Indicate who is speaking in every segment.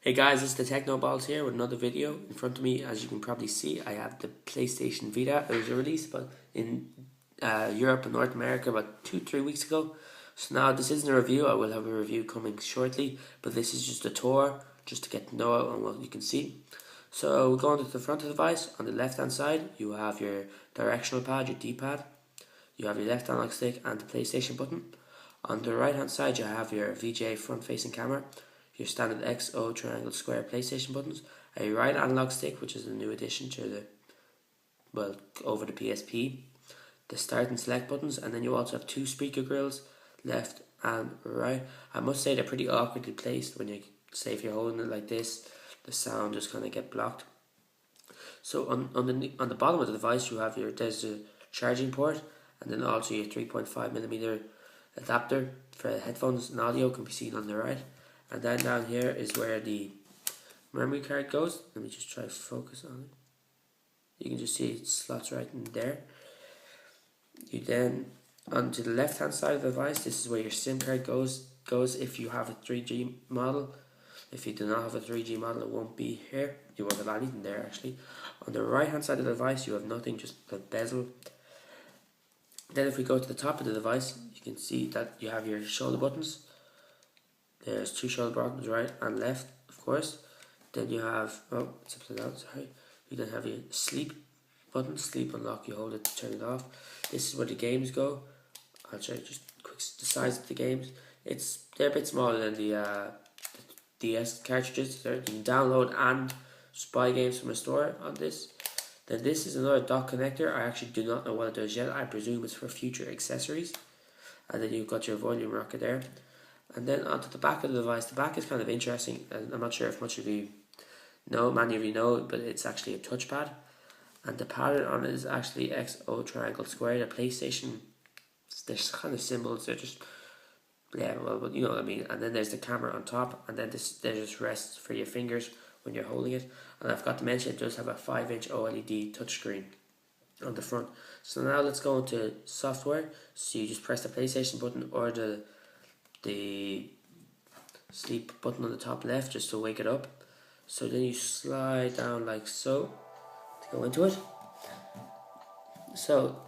Speaker 1: Hey guys, it's the Techno Balls here with another video. In front of me, as you can probably see, I have the PlayStation Vita. It was released in Europe and North America about 2-3 weeks ago. So now this isn't a review. I will have a review coming shortly, but this is just a tour, just to get to know it and what you can see. So we're going to the front of the device. On the left hand side, you have your directional pad, your D-pad. You have your left analog stick and the PlayStation button. On the right hand side, you have your VGA front facing camera, your standard X, O, triangle, square PlayStation buttons, a right analog stick, which is a new addition to over the PSP, the start and select buttons, and then you also have two speaker grills, left and right. I must say they're pretty awkwardly placed. When you say if you're holding it like this, the sound just kind of get blocked. So on the bottom of the device, you have there's a charging port, and then also your 3.5mm adapter for headphones and audio can be seen on the right. And then down here is where the memory card goes. Let me just try to focus on it. You can just see it slots right in there. You then, onto the left hand side of the device, this is where your SIM card goes if you have a 3G model. If you do not have a 3G model, it won't be here. You won't have anything there actually. On the right hand side of the device, you have nothing, just the bezel. Then if we go to the top of the device, you can see that you have your shoulder buttons. There's two shoulder buttons, right and left, of course. Then you have, it's upside down, sorry. You then have your sleep button, sleep unlock, you hold it to turn it off. This is where the games go. I'll show you just quick the size of the games. They're a bit smaller than the DS cartridges. You can download and buy games from a store on this. Then this is another dock connector. I actually do not know what it does yet. I presume it's for future accessories. And then you've got your volume rocker there. And then onto the back of the device. The back is kind of interesting, and I'm not sure if many of you know, but it's actually a touchpad. And the pattern on it is actually X, O, triangle, square. The PlayStation, there's kind of symbols. They're just, but you know what I mean. And then there's the camera on top, and then there just rests for your fingers when you're holding it. And I forgot to mention, it does have a 5-inch OLED touchscreen on the front. So now let's go into software. So you just press the PlayStation button or the sleep button on the top left just to wake it up. So then you slide down like so to go into it. So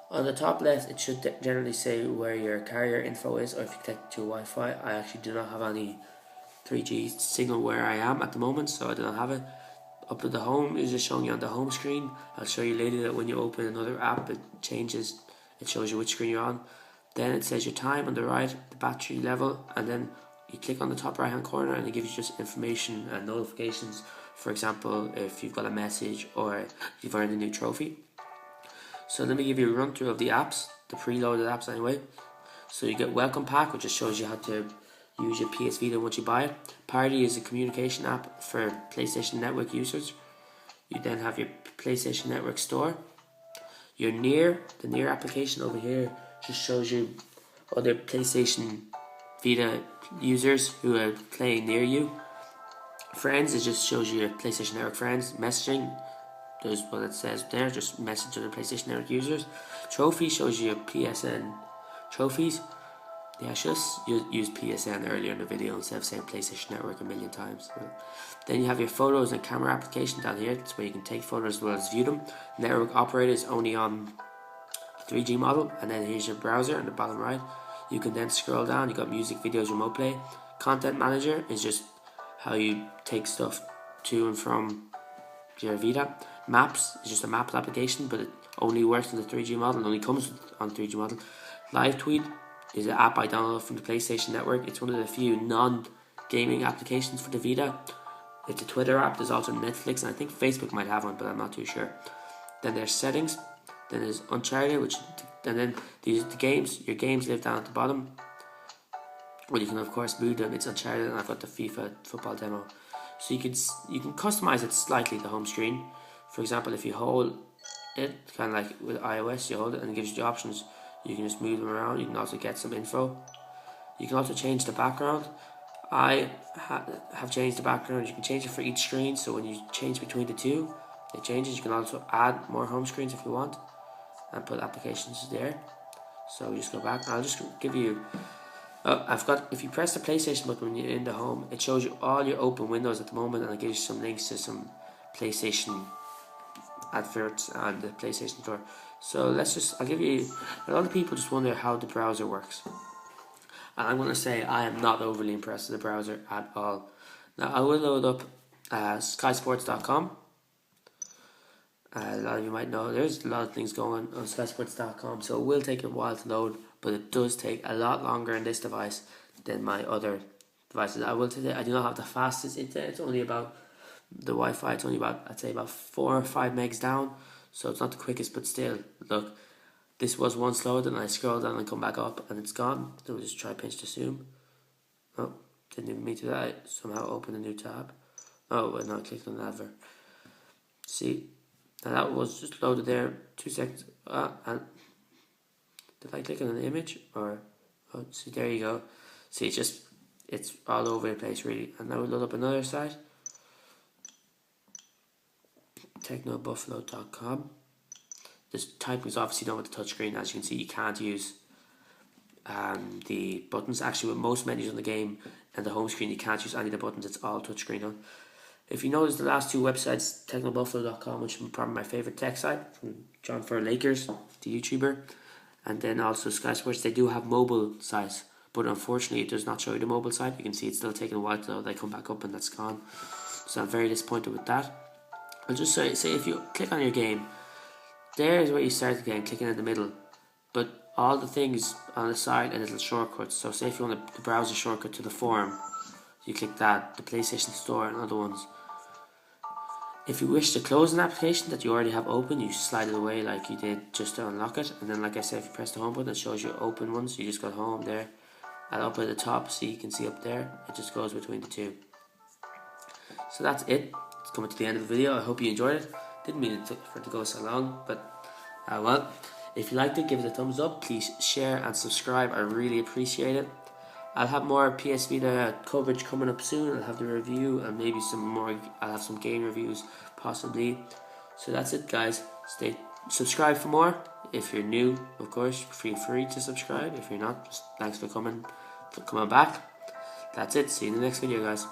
Speaker 1: on the top left, it should generally say where your carrier info is, or if you connect to Wi-Fi. I actually do not have any 3G signal where I am at the moment, so I do not have it. Up at the home is just showing you on the home screen. I'll show you later that when you open another app, it shows you which screen you're on. Then it says your time on the right, the battery level, and then you click on the top right hand corner and it gives you just information and notifications. For example, if you've got a message or you've earned a new trophy. So let me give you a run through of the apps, the preloaded apps anyway. So you get Welcome Pack, which just shows you how to use your PS Vita once you buy it. Party is a communication app for PlayStation Network users. You then have your PlayStation Network store. Your the Near application over here just shows you other PlayStation Vita users who are playing near you. Friends, it just shows you your PlayStation Network friends. Messaging, there's what it says there, just message other PlayStation Network users. Trophy shows you your PSN trophies. Yeah, I should have used PSN earlier in the video instead of saying PlayStation Network a million times. Then you have your photos and camera application down here. That's where you can take photos as well as view them. Network operator is only on 3G model, and then here's your browser in the bottom right. You can then scroll down. You got music, videos, remote play. Content manager is just how you take stuff to and from your Vita. Maps is just a maps application, but it only works on the 3G model and only comes on the 3G model. Live tweet is an app I downloaded from the PlayStation Network. It's one of the few non-gaming applications for the Vita. It's a Twitter app. There's also Netflix, and I think Facebook might have one, but I'm not too sure. Then there's settings. Then there's Uncharted, and then the games. Your games live down at the bottom. Well, you can of course move them. It's Uncharted, and I've got the FIFA football demo. So you can customize it slightly, the home screen. For example, if you hold it, kind of like with iOS, you hold it and it gives you the options. You can just move them around. You can also get some info. You can also change the background. I have changed the background. You can change it for each screen, so when you change between the two, it changes. You can also add more home screens if you want and put applications there. So we just go back. I'll just give you if you press the PlayStation button when you're in the home, it shows you all your open windows at the moment, and it gives you some links to some PlayStation adverts and the PlayStation Store. So I'll give you, a lot of people just wonder how the browser works. And I'm going to say I am not overly impressed with the browser at all. Now I will load up skysports.com. A lot of you might know there's a lot of things going on skysports.com, so it will take a while to load, but it does take a lot longer in this device than my other devices. I will say I do not have the fastest internet. It's only about the Wi-Fi. It's only about, I'd say, about 4 or 5 megs down, so it's not the quickest, but still, look, this was once loaded and I scroll down and come back up and it's gone. So we'll just try pinch to zoom. Oh, didn't even mean to that. Somehow open a new tab. Oh, well, now I clicked on the advert. See, now that was just loaded there. 2 seconds. And did I click on an image or? Oh, see, there you go. See, it's all over the place really. And now we'll load up another site. technobuffalo.com. This typing is obviously done with the touchscreen. As you can see, you can't use the buttons. Actually, with most menus on the game and the home screen, you can't use any of the buttons. It's all touchscreen on. If you notice the last 2 websites, technobuffalo.com, which is probably my favourite tech site, from John for Lakers, the YouTuber, and then also Sky Sports, they do have mobile sites, but unfortunately it does not show you the mobile site. You can see it's still taking a while till they come back up and that's gone. So I'm very disappointed with that. I'll just say if you click on your game, there is where you start the game, clicking in the middle, but all the things on the side are little shortcuts. So say if you want the browser shortcut to the forum, you click that, the PlayStation Store and other ones. If you wish to close an application that you already have open, you slide it away like you did just to unlock it. And then like I said, if you press the home button, it shows you open ones. You just go home there. And up at the top, so you can see up there, it just goes between the two. So that's it. It's coming to the end of the video. I hope you enjoyed it. Didn't mean for it to go so long, but well, if you liked it, give it a thumbs up. Please share and subscribe. I really appreciate it. I'll have more PS Vita coverage coming up soon. I'll have the review and maybe some more. I'll have some game reviews possibly. So that's it, guys. Subscribe for more. If you're new, of course, feel free to subscribe. If you're not, just thanks for coming back. That's it. See you in the next video, guys.